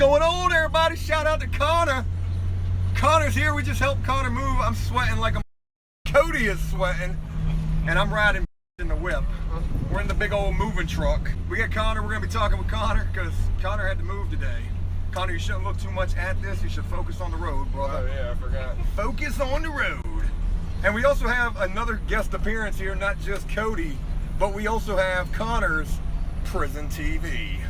going on, everybody? Shout out to Connor. Connor's here. We just helped Connor move. I'm sweating like a Cody is sweating, and I'm riding in the whip. We're in the big old moving truck. We got Connor. We're gonna be talking with Connor because Connor had to move today. Connor, you shouldn't look too much at this. You should focus on the road, brother. Oh yeah, I forgot. Focus on the road. And we also have another guest appearance here, not just Cody, but we also have Connor's Prison TV.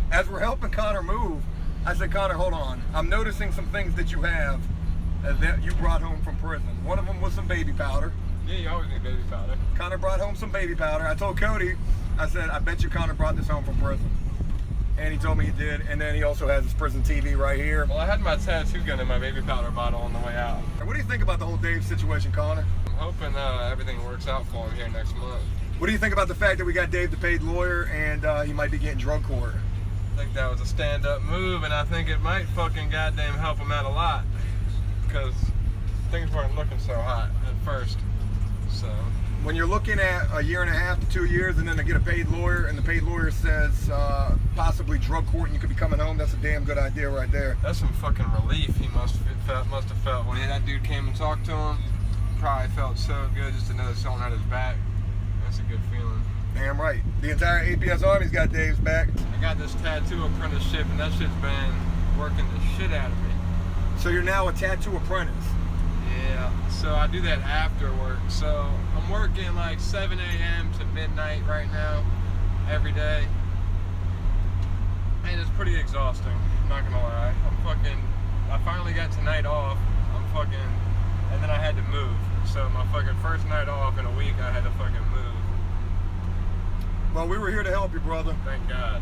As we're helping Connor move, I said, Connor, hold on. I'm noticing some things that you have that you brought home from prison. One of them was some baby powder. Yeah, you always need baby powder. Connor brought home some baby powder. I told Cody, I said, I bet you Connor brought this home from prison. And he told me he did. And then he also has his prison TV right here. Well, I had my tattoo gun in my baby powder bottle on the way out. What do you think about the whole Dave situation, Connor? I'm hoping everything works out for him here next month. What do you think about the fact that we got Dave the paid lawyer and he might be getting drug court? I think that was a stand-up move, and I think it might fucking goddamn help him out a lot. Because things weren't looking so hot at first. So when you're looking at a year and a half to 2 years and then to get a paid lawyer and the paid lawyer says possibly drug court and you could be coming home, that's a damn good idea right there. That's some fucking relief he must have felt when that dude came and talked to him. Probably felt so good just to know that someone had his back. That's a good feeling. Damn right. The entire APS Army's got Dave's back. I got this tattoo apprenticeship and that shit's been working the shit out of me. So you're now a tattoo apprentice? Yeah, so I do that after work. So I'm working like 7 a.m. to midnight right now, every day. And it's pretty exhausting, I'm not gonna lie. I finally got tonight off. And then I had to move. So my fucking first night off in a week, I had to fucking move. Well, we were here to help you, brother. Thank God.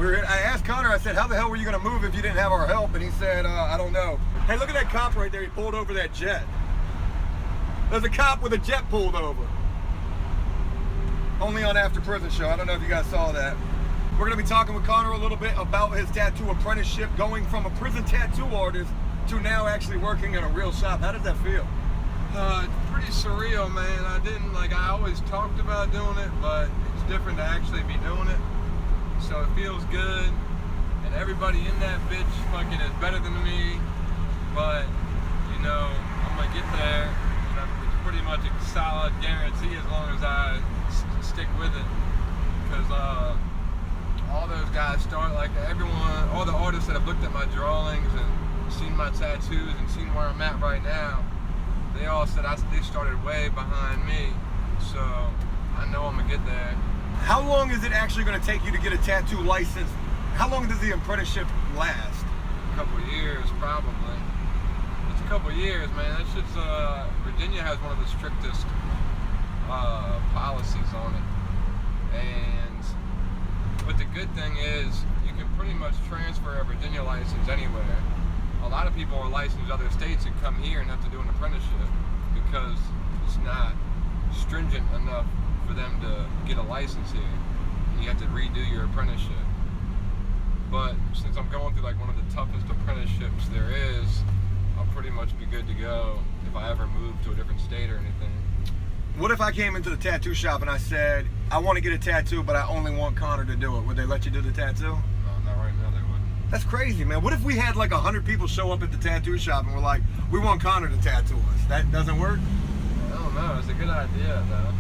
I asked Connor, I said, how the hell were you gonna move if you didn't have our help? And he said, I don't know. Hey, look at that cop right there. He pulled over that jet. There's a cop with a jet pulled over. Only on After Prison Show. I don't know if you guys saw that. We're gonna be talking with Connor a little bit about his tattoo apprenticeship, going from a prison tattoo artist to now actually working in a real shop. How does that feel? It's pretty surreal, man. I always talked about doing it, but it's different to actually be doing it. So it feels good, and everybody in that bitch fucking is better than me, but, you know, I'm gonna get there, and it's pretty much a solid guarantee as long as I stick with it, because all those guys start, all the artists that have looked at my drawings and seen my tattoos and seen where I'm at right now, they all said they started way behind me, so I know I'm gonna get there. How long is it actually going to take you to get a tattoo license? How long does the apprenticeship last? A couple of years, probably. It's a couple of years, man. That shit's, Virginia has one of the strictest policies on it. But the good thing is, you can pretty much transfer a Virginia license anywhere. A lot of people are licensed in other states and come here and have to do an apprenticeship because it's not stringent enough for them to get a license here. You have to redo your apprenticeship. But since I'm going through one of the toughest apprenticeships there is, I'll pretty much be good to go if I ever move to a different state or anything. What if I came into the tattoo shop and I said, I want to get a tattoo, but I only want Connor to do it? Would they let you do the tattoo? No, not right now, they wouldn't. That's crazy, man. What if we had 100 people show up at the tattoo shop and we're like, we want Connor to tattoo us? That doesn't work? I don't know. It's a good idea, though.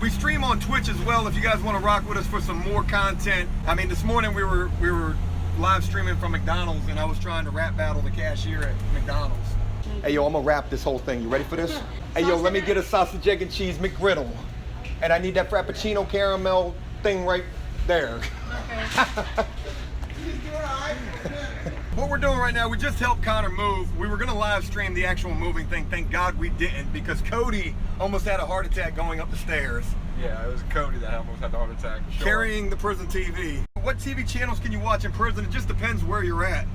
We stream on Twitch as well if you guys want to rock with us for some more content. I mean, this morning we were live streaming from McDonald's and I was trying to rap battle the cashier at McDonald's. Hey, yo, I'm going to rap this whole thing. You ready for this? Hey, yo, let me get a sausage, egg, and cheese McGriddle. And I need that Frappuccino caramel thing right there. Okay. What we're doing right now, we just helped Connor move. We were going to live stream the actual moving thing. Thank God we didn't, because Cody almost had a heart attack going up the stairs. Yeah, it was Cody that almost had the heart attack. Sure. Carrying the prison TV. What TV channels can you watch in prison? It just depends where you're at.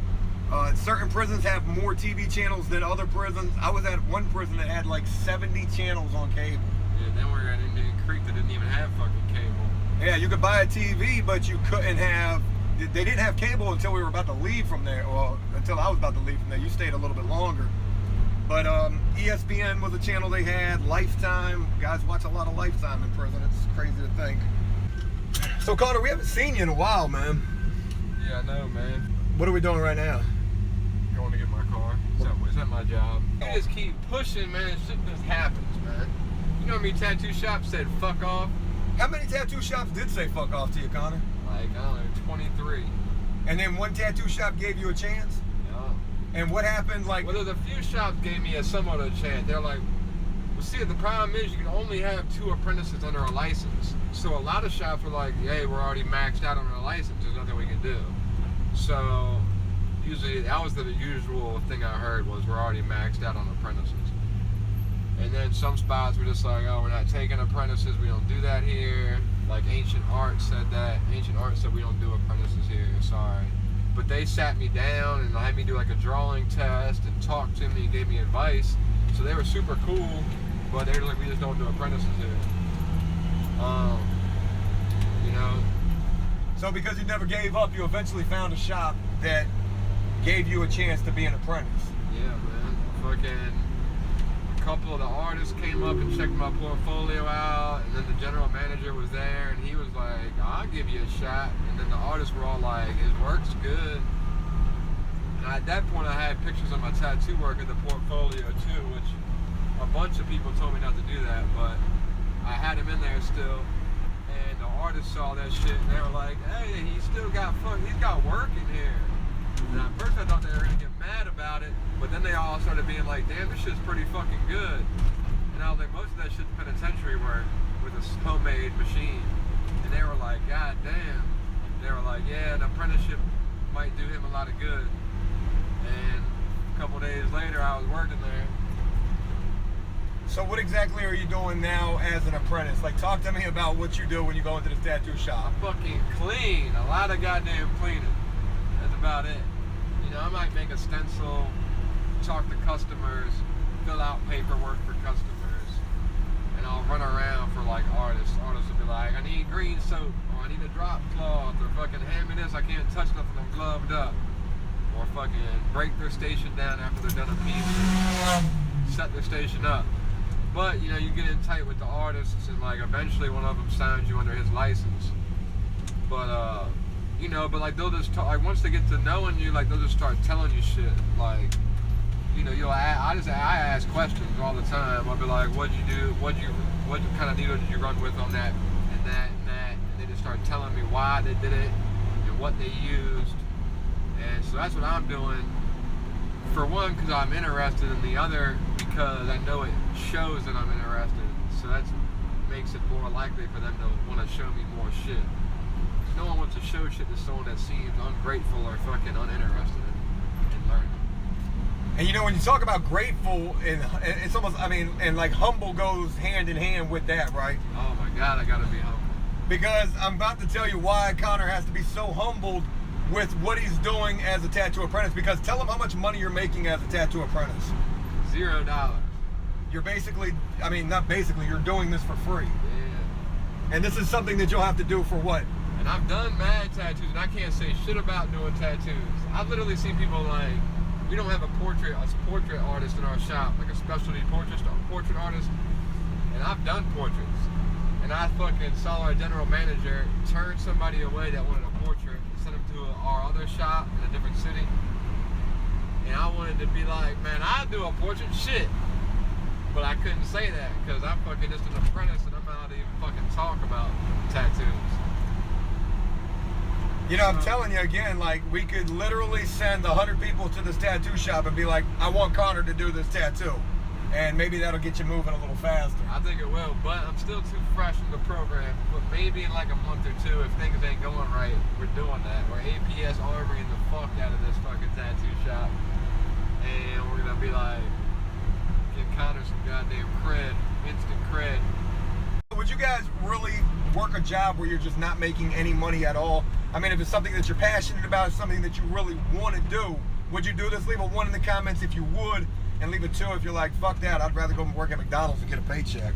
Certain prisons have more TV channels than other prisons. I was at one prison that had 70 channels on cable. Yeah, then we're at Indian Creek that didn't even have fucking cable. Yeah, you could buy a TV, but you couldn't have they didn't have cable until we were about to leave from there, or until I was about to leave from there. You stayed a little bit longer. But ESPN was a channel they had, Lifetime. Guys watch a lot of Lifetime in prison. It's crazy to think. So Connor, we haven't seen you in a while, man. Yeah, I know, man. What are we doing right now? Going to get my car. Is that my job? You just keep pushing, man. Shit just happens, man. You know how many tattoo shops said fuck off? How many tattoo shops did say fuck off to you, Connor? Like, I don't know, 23. And then one tattoo shop gave you a chance? Yeah. And what happened, like... Well, there's a few shops gave me a somewhat of a chance. They're like, well, see, the problem is you can only have 2 apprentices under a license. So a lot of shops were like, hey, we're already maxed out on our license. There's nothing we can do. So usually, that was the usual thing I heard was we're already maxed out on apprentices. And then some spots were just like, oh, we're not taking apprentices. We don't do that here. Like Ancient Art said that. Ancient Art said we don't do apprentices here. Sorry. But they sat me down and had me do like a drawing test and talked to me and gave me advice. So they were super cool, but they were like, we just don't do apprentices here. You know. So because you never gave up, you eventually found a shop that gave you a chance to be an apprentice. Yeah, man. Fucking a couple of the artists came up and checked my portfolio out, and then the general manager was there, and he was like, I'll give you a shot. And then the artists were all like, his work's good. And at that point, I had pictures of my tattoo work in the portfolio too, which a bunch of people told me not to do that, but I had him in there still. And the artists saw that shit, and they were like, hey, he's got work in here. And at first I thought they were gonna get mad about it, but then they all started being like, damn, this shit's pretty fucking good. And I was like, most of that shit's penitentiary work with a homemade machine. And they were like, god damn. They were like, yeah, an apprenticeship might do him a lot of good. And a couple days later I was working there. So what exactly are you doing now as an apprentice? Like, talk to me about what you do when you go into this tattoo shop. I fucking clean. A lot of goddamn cleaning. That's about it. You know, I might make a stencil, talk to customers, fill out paperwork for customers, and I'll run around for like artists. Artists will be like, I need green soap, or I need a drop cloth, or fucking hand me this, I can't touch nothing, I'm gloved up. Or fucking break their station down after they're done a piece, set their station up. But, you know, you get in tight with the artists, and like eventually one of them signs you under his license. But, you know, but like they'll just talk, like once they get to knowing you, like they'll just start telling you shit. Like, you know, I ask questions all the time. I'll be like, what'd you do? What kind of needle did you run with on that and that and that? And they just start telling me why they did it and what they used. And so that's what I'm doing. For one, because I'm interested, and the other, because I know it shows that I'm interested. So that makes it more likely for them to want to show me more shit. No one wants to show shit to someone that seems ungrateful or fucking uninterested in learning. And you know, when you talk about grateful, and it's almost, I mean, and like humble goes hand in hand with that, right? Oh my God, I gotta be humble. Because I'm about to tell you why Connor has to be so humbled with what he's doing as a tattoo apprentice. Because tell him how much money you're making as a tattoo apprentice. $0. You're basically, I mean, not basically, you're doing this for free. Yeah. And this is something that you'll have to do for what? And I've done mad tattoos, and I can't say shit about doing tattoos. I've literally seen people like, we don't have a portrait artist in our shop, like a specialty portrait artist, and I've done portraits. And I fucking saw our general manager turn somebody away that wanted a portrait and send them to our other shop in a different city. And I wanted to be like, man, I'll do a portrait, shit. But I couldn't say that because I'm fucking just an apprentice and I'm not to even fucking talk about tattoos. You know, I'm telling you again, like, we could literally send 100 people to this tattoo shop and be like, I want Connor to do this tattoo. And maybe that'll get you moving a little faster. I think it will, but I'm still too fresh in the program. But maybe in like a month or two, if things ain't going right, we're doing that. We're APS armoring the fuck out of this fucking tattoo shop. And we're gonna be like, give Connor some goddamn cred, instant cred. Would you guys really work a job where you're just not making any money at all? I mean, if it's something that you're passionate about, something that you really want to do, would you do this? Leave a 1 in the comments if you would, and leave a 2 if you're like, fuck that, I'd rather go work at McDonald's and get a paycheck.